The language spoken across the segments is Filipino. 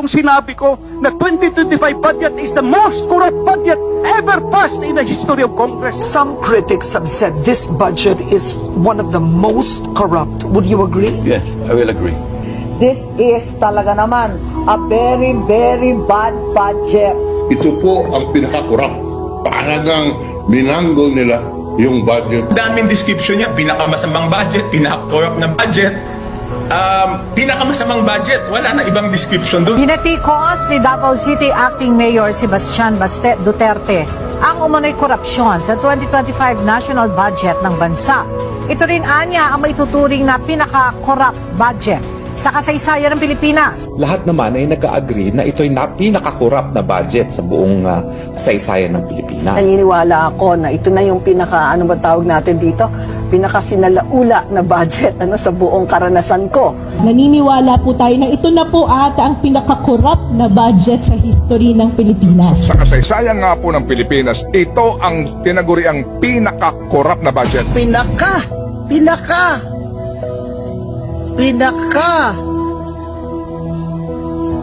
kung sinabi ko na 2025 budget is the most corrupt budget ever passed in the history of Congress. Some critics have said this budget is one of the most corrupt. Would you agree? Yes, I will agree. This is talaga naman a very, very bad budget. Ito po ang pinaka-corrupt. Talagang binanggol nila yung budget. Daming description niya, pinakamasamang budget, pinaka-corrupt na budget, pinakamasamang budget, wala na ibang description doon. Pinatikos ni Davao City Acting Mayor Sebastian Duterte ang umano'y korupsyon sa 2025 national budget ng bansa. Ito rin anya ang maituturing na pinaka-corrupt budget sa kasaysayan ng Pilipinas. Lahat naman ay nag-agree na ito'y pinaka-corrupt na budget sa buong kasaysayan ng Pilipinas. Naniniwala ako na ito na yung pinaka, ano ba tawag natin dito? Pinaka-sinalaula na budget sa buong karanasan ko. Naniniwala po tayo na ito na po ata ang pinaka-corrupt na budget sa history ng Pilipinas. Sa kasaysayan nga po ng Pilipinas, ito ang tinaguriang pinaka-corrupt na budget. Pinaka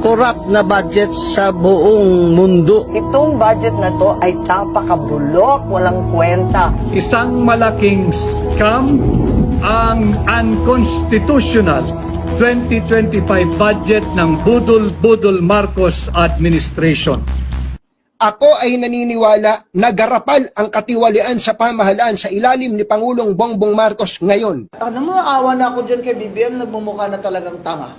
corrupt na budget sa buong mundo. Itong budget na to ay tapakabulok, walang kwenta. Isang malaking scam ang unconstitutional 2025 budget ng Budol Marcos administration. Ako ay naniniwala na garapal ang katiwalian sa pamahalaan sa ilalim ni Pangulong Bongbong Marcos ngayon. Ano mo, awa na ako dyan kay BBM, nagmumukha na talagang tanga.